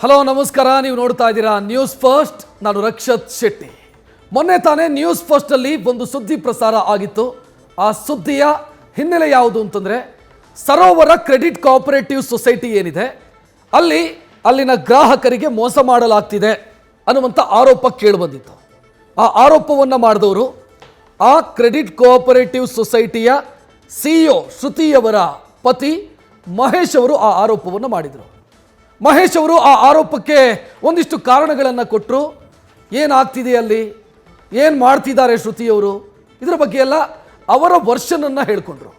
Hello ನಮಸ್ಕಾರ, ನೀವು ನೋಡ್ತಾ ಇದ್ದೀರಾ ನ್ಯೂಸ್ ಫಸ್ಟ್. ನಾನು ರಕ್ಷತ್ ಶೆಟ್ಟಿ. ಮೊನ್ನೆ ತಾನೇ ನ್ಯೂಸ್ ಫಸ್ಟ್ ಅಲ್ಲಿ ಒಂದು ಸುದ್ದಿ ಪ್ರಸಾರ ಆಗಿತ್ತು. ಆ ಸುದ್ದಿಯ ಹಿನ್ನೆಲೆ ಯಾವುದು ಅಂತಂದ್ರೆ, ಸರೋವರ ಕ್ರೆಡಿಟ್ ಕೋಆಪರೇಟಿವ್ ಸೊಸೈಟಿ ಏನಿದೆ ಅಲ್ಲಿನ ಗ್ರಾಹಕರಿಗೆ ಮೋಸ ಮಾಡಲಾಗ್ತಿದೆ ಅನ್ನುವಂಥ ಆರೋಪ ಕೇಳಿಬಂದಿತ್ತು. ಆ ಆರೋಪವನ್ನು ಮಾಡಿದವರು ಆ ಕ್ರೆಡಿಟ್ ಕೋಆಪರೇಟಿವ್ ಸೊಸೈಟಿಯ CEO ಶ್ರುತಿಯವರ ಪತಿ ಮಹೇಶ್ ಅವರು ಆ ಆರೋಪವನ್ನು ಮಾಡಿದರು. ಮಹೇಶ್ ಅವರು ಆ ಆರೋಪಕ್ಕೆ ಒಂದಿಷ್ಟು ಕಾರಣಗಳನ್ನು ಕೊಟ್ಟರು. ಏನಾಗ್ತಿದೆ ಅಲ್ಲಿ, ಏನು ಮಾಡ್ತಿದ್ದಾರೆ ಶ್ರುತಿಯವರು, ಇದರ ಬಗ್ಗೆ ಎಲ್ಲ ಅವರ ವರ್ಷನನ್ನು ಹೇಳಿಕೊಂಡ್ರು.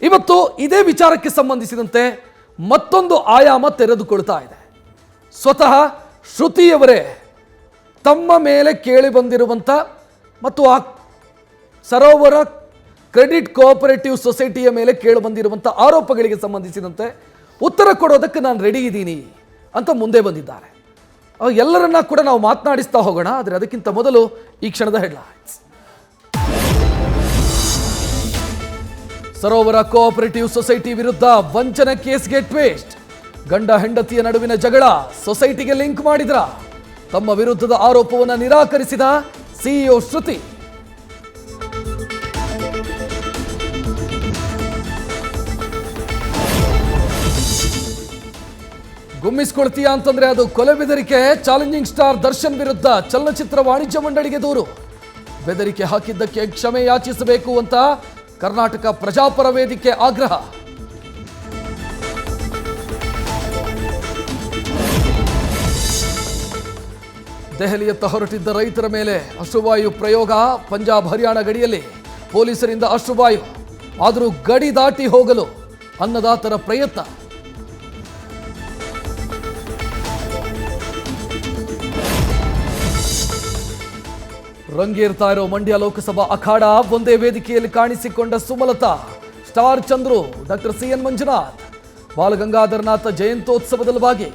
ಇವತ್ತು ಇದೇ ವಿಚಾರಕ್ಕೆ ಸಂಬಂಧಿಸಿದಂತೆ ಮತ್ತೊಂದು ಆಯಾಮ ತೆರೆದುಕೊಳ್ತಾ ಇದೆ. ಸ್ವತಃ ಶ್ರುತಿಯವರೇ ತಮ್ಮ ಮೇಲೆ ಕೇಳಿ ಬಂದಿರುವಂಥ ಮತ್ತು ಆ ಸರೋವರ ಕ್ರೆಡಿಟ್ ಕೋಆಪರೇಟಿವ್ ಸೊಸೈಟಿಯ ಮೇಲೆ ಕೇಳಿ ಬಂದಿರುವಂಥ ಆರೋಪಗಳಿಗೆ ಸಂಬಂಧಿಸಿದಂತೆ ಉತ್ತರ ಕೊಡೋದಕ್ಕೆ ನಾನು ರೆಡಿ ಇದ್ದೀನಿ ಅಂತ ಮುಂದೆ ಬಂದಿದ್ದಾರೆ. ಎಲ್ಲರನ್ನ ಕೂಡ ನಾವು ಮಾತನಾಡಿಸ್ತಾ ಹೋಗೋಣ. ಆದರೆ ಅದಕ್ಕಿಂತ ಮೊದಲು ಈ ಕ್ಷಣದ ಹೆಡ್ಲೈನ್ಸ್. ಸರೋವರ ಕೋಆಪರೇಟಿವ್ ಸೊಸೈಟಿ ವಿರುದ್ಧ ವಂಚನೆ ಕೇಸ್ಗೆ ಟ್ವಿಸ್ಟ್. ಗಂಡ ಹೆಂಡತಿಯ ನಡುವಿನ ಜಗಳ ಸೊಸೈಟಿಗೆ ಲಿಂಕ್ ಮಾಡಿದ್ರ. ತಮ್ಮ ವಿರುದ್ಧದ ಆರೋಪವನ್ನು ನಿರಾಕರಿಸಿದ CEO ಶ್ರುತಿ. ಗುಮ್ಮಿಸ್ಕೊಳ್ತೀಯ ಅಂತಂದ್ರೆ ಅದು ಕೊಲೆ ಬೆದರಿಕೆ. ಚಾಲೆಂಜಿಂಗ್ ಸ್ಟಾರ್ ದರ್ಶನ್ ವಿರುದ್ಧ ಚಲನಚಿತ್ರ ವಾಣಿಜ್ಯ ಮಂಡಳಿಗೆ ದೂರು. ಬೆದರಿಕೆ ಹಾಕಿದ್ದಕ್ಕೆ ಕ್ಷಮೆ ಯಾಚಿಸಬೇಕು ಅಂತ ಕರ್ನಾಟಕ ಪ್ರಜಾಪರ ವೇದಿಕೆ ಆಗ್ರಹ. ದೆಹಲಿಯತ್ತ ಹೊರಟಿದ್ದ ರೈತರ ಮೇಲೆ ಅಶ್ರುವಾಯು ಪ್ರಯೋಗ. ಪಂಜಾಬ್ ಹರಿಯಾಣ ಗಡಿಯಲ್ಲಿ ಪೊಲೀಸರಿಂದ ಅಶ್ರುವಾಯು. ಆದರೂ ಗಡಿ ದಾಟಿ ಹೋಗಲು ಅನ್ನದಾತರ ಪ್ರಯತ್ನ. ರಂಗೇರ್ತಾ ಇರೋ ಮಂಡ್ಯ ಲೋಕಸಭಾ ಅಖಾಡ. ಒಂದೇ ವೇದಿಕೆಯಲ್ಲಿ ಕಾಣಿಸಿಕೊಂಡ Sumalatha, star Chandru, doctor CN Manjunath, Balagangadharanatha ಜಯಂತ್ಯೋತ್ಸವದಲ್ಲಿ ಭಾಗಿ.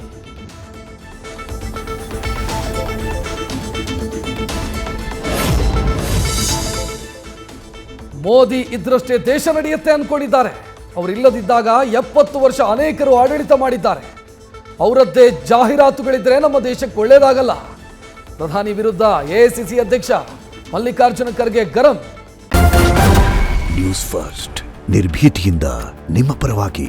ಮೋದಿ ಇದ್ರಷ್ಟೇ ದೇಶ ನಡೆಯುತ್ತೆ ಅನ್ಕೊಂಡಿದ್ದಾರೆ. ಅವರಿಲ್ಲದಿದ್ದಾಗ 70 ವರ್ಷ ಅನೇಕರು ಆಡಳಿತ ಮಾಡಿದ್ದಾರೆ. ಅವರದ್ದೇ ಜಾಹೀರಾತುಗಳಿದ್ರೆ ನಮ್ಮ ದೇಶಕ್ಕೆ ಒಳ್ಳೆಯದಾಗಲ್ಲ. ಪ್ರಧಾನಿ ವಿರುದ್ಧ AICC ಅಧ್ಯಕ್ಷ ಮಲ್ಲಿಕಾರ್ಜುನ ಖರ್ಗೆ ಗರಂ. ನ್ಯೂಸ್ ಫಸ್ಟ್ ನಿರ್ಭೀತಿಯಿಂದ ನಿಮ್ಮ ಪರವಾಗಿ.